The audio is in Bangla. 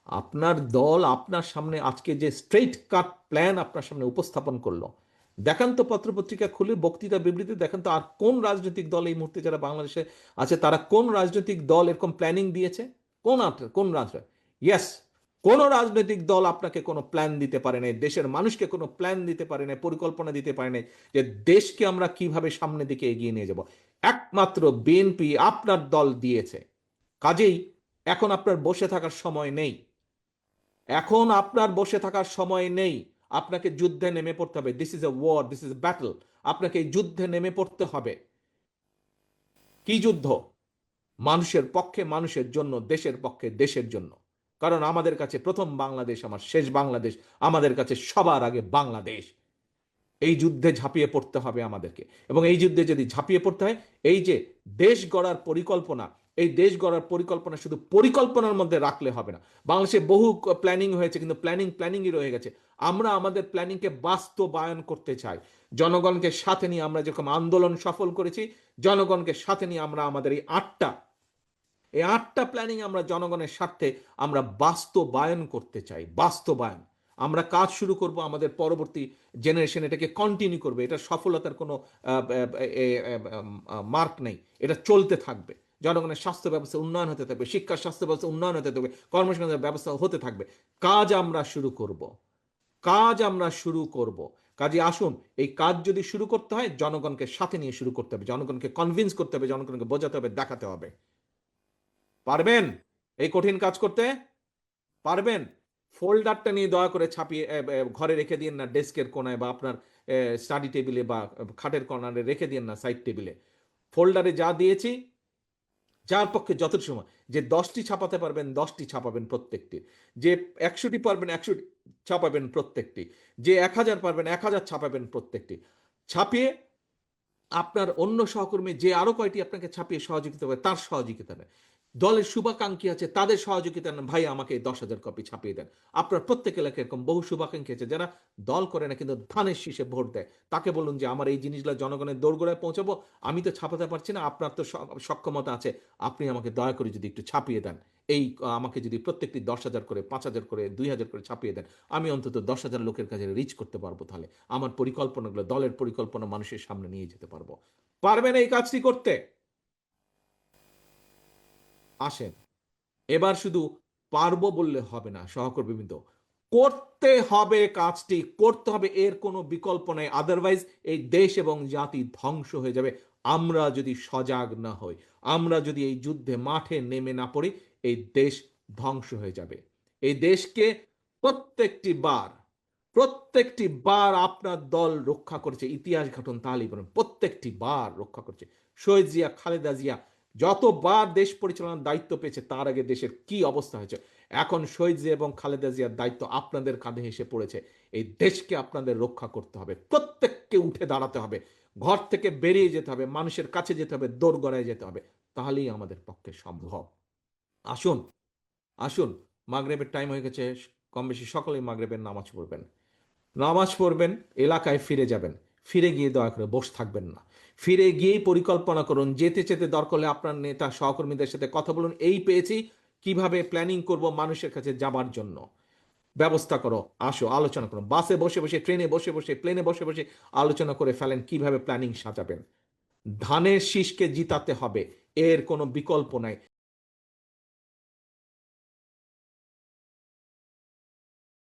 আপনার দল আপনার সামনে আজকে যে স্ট্রেইট কাট প্ল্যান আপনার সামনে উপস্থাপন করলো, দেখান তো পত্রপত্রিকা খুলে, বক্তৃতা বিবৃতি দেখান তো আর কোন রাজনৈতিক দল এই মুহূর্তে যারা বাংলাদেশে আছে তারা কোন রাজনৈতিক দল এরকম প্ল্যানিং দিয়েছে? কোন রাজ্য? ইয়েস, কোন রাজনৈতিক দল আপনাকে কোনো প্ল্যান দিতে পারে নাই, দেশের মানুষকে কোনো প্ল্যান দিতে পারে নাই, পরিকল্পনা দিতে পারে নাই যে দেশকে আমরা কিভাবে সামনের দিকে এগিয়ে নিয়ে যাব। একমাত্র বিএনপি আপনার দল দিয়েছে। কাজেই এখন আপনার বসে থাকার সময় নেই, এখন আপনার বসে থাকার সময় নেই, আপনাকে যুদ্ধে নেমে পড়তে হবে। This is a war, this is battle. আপনাকে এই যুদ্ধে নেমে পড়তে হবে। কি যুদ্ধ? মানুষের পক্ষে, মানুষের জন্য, দেশের পক্ষে, দেশের জন্য। কারণ আমাদের কাছে প্রথম বাংলাদেশ আমার শেষ বাংলাদেশ, আমাদের কাছে সবার আগে বাংলাদেশ। এই যুদ্ধে ঝাঁপিয়ে পড়তে হবে আমাদেরকে। এবং এই যুদ্ধে যদি ঝাঁপিয়ে পড়তে হয়, এই যে দেশ গড়ার পরিকল্পনা, এই দেশ গড়ার পরিকল্পনা শুধু পরিকল্পনার মধ্যে রাখলে হবে না। বাংলাদেশে বহু প্ল্যানিং হয়েছে, কিন্তু প্ল্যানিংই রয়ে গেছে। আমরা আমাদের প্ল্যানিংকে বাস্তবায়ন করতে চাই। জনগণকে সাথে নিয়ে আমরা যেরকম আন্দোলন সফল করেছি, জনগণকে সাথে নিয়ে আমরা আমাদের এই আটটা প্ল্যানিং আমরা জনগণের স্বার্থে আমরা বাস্তবায়ন করতে চাই। বাস্তবায়ন আমরা কাজ শুরু করব, আমাদের পরবর্তী জেনারেশন এটাকে কন্টিনিউ করবে। এটা সফলতার কোনো মার্ক নেই, এটা চলতে থাকবে। জনগণের স্বাস্থ্য ব্যবস্থা উন্নয়ন হতে থাকবে, শিক্ষা স্বাস্থ্য ব্যবস্থা উন্নয়ন হতে থাকবে, কর্মসংস্থানের ব্যবস্থা হতে থাকবে। কাজ আমরা শুরু করব, কাজ আমরা শুরু করব। কাজে আসুন, এই কাজ যদি শুরু করতে হয় জনগণকে সাথে নিয়ে শুরু করতে হবে, জনগণকে কনভিন্স করতে হবে, জনগণকে বোঝাতে হবে, দেখাতে হবে। পারবেন এই কঠিন কাজ করতে? পারবেন? ফোল্ডারটা নিয়ে দয়া করে ছাপিয়ে ঘরে রেখে দিন না, ডেস্কের কোনায় বা আপনার স্টাডি টেবিলে বা খাটের কর্নারে রেখে দিন না, সাইড টেবিলে। ফোল্ডারে যা দিয়েছি, যার পক্ষে যত সময়, যে 10টি ছাপাতে পারবেন 10টি ছাপাবেন প্রত্যেকটি, যে 100টি পারবেন 100টি ছাপাবেন প্রত্যেকটি, যে 1000 পারবেন 1000 ছাপাবেন প্রত্যেকটি। ছাপিয়ে আপনার অন্য সহকর্মী যে আরো কয়টি আপনাকে ছাপিয়ে সহযোগিতা করে তার সহযোগিতা নেন, দলের শুভাকাঙ্ক্ষী আছে তাদের সহযোগিতা নেন। ভাই আমাকে 10,000 কপি ছাপিয়ে দেন। আপনার প্রত্যেক এলাকায় এরকম বহু শুভাকাঙ্ক্ষী আছে যারা দল করে না কিন্তু ধানের শীষে ভোট দেয়। তাকে বলুন যে আমার এই জিনিসগুলো জনগণের দোরগোড়ায় পৌঁছাবো, আমি তো ছাপাতে পারছি না, আপনার তো সক্ষমতা আছে, আপনি আমাকে দয়া করে যদি একটু ছাপিয়ে দেন। এই আমাকে যদি প্রত্যেকটি 10,000 করে, 5,000 করে, 2,000 করে ছাপিয়ে দেন, আমি অন্তত 10,000 লোকের কাছে রিচ করতে পারবো। তাহলে আমার পরিকল্পনাগুলো, দলের পরিকল্পনা মানুষের সামনে নিয়ে যেতে পারবো। পারবেন এই কাজটি করতে? আসেন, এবার শুধু পারবো বললে হবে না সহকর্মীবৃন্দ, করতে হবে, কাজটি করতে হবে, এর কোনো বিকল্প নেই। আদারওয়াইজ এই দেশ এবং জাতি ধ্বংস হয়ে যাবে। আমরা যদি সজাগ না হই, আমরা যদি এই যুদ্ধে মাঠে নেমে না পড়ি, এই দেশ ধ্বংস হয়ে যাবে। এই দেশকে প্রত্যেকটি বার আপনার দল রক্ষা করেছে। ইতিহাস ঘটন তাহলেই বলেন, প্রত্যেকটি বার রক্ষা করেছে। শহীদ জিয়া, খালেদা জিয়া যতবার দেশ পরিচালনার দায়িত্ব পেয়েছে তার আগে দেশের কি অবস্থা হয়েছে, এখন শহীদ জিয়া এবং খালেদা জিয়ার দায়িত্ব আপনাদের কাঁধে এসে পড়েছে। এই দেশকে আপনাদের রক্ষা করতে হবে, প্রত্যেককে উঠে দাঁড়াতে হবে, ঘর থেকে বেরিয়ে যেতে হবে, মানুষের কাছে যেতে হবে, দোরগড়ায় যেতে হবে। তাহলেই আমাদের পক্ষে সম্ভব। আসুন, আসুন, মাগরিবের টাইম হয়ে গেছে, কম বেশি সকলেই মাগরিবের নামাজ পড়বেন। নামাজ পড়বেন, এলাকায় ফিরে যাবেন। ফিরে গিয়ে দয়া করে বসে থাকবেন না, ফিরে গিয়েই পরিকল্পনা করুন। যেতে যেতে দরকার হলে আপনার নেতা সহকর্মীদের সাথে কথা বলুন, এই পেয়েছি, কিভাবে প্ল্যানিং করব মানুষের কাছে যাবার জন্য, ব্যবস্থা করো। আসো, আলোচনা করো, বাসে বসে বসে, ট্রেনে বসে বসে, প্লেনে বসে বসে আলোচনা করে ফেলেন কিভাবে প্ল্যানিং সাজাবেন। ধানের শীষকে জিতাতে হবে, এর কোনো বিকল্প নাই।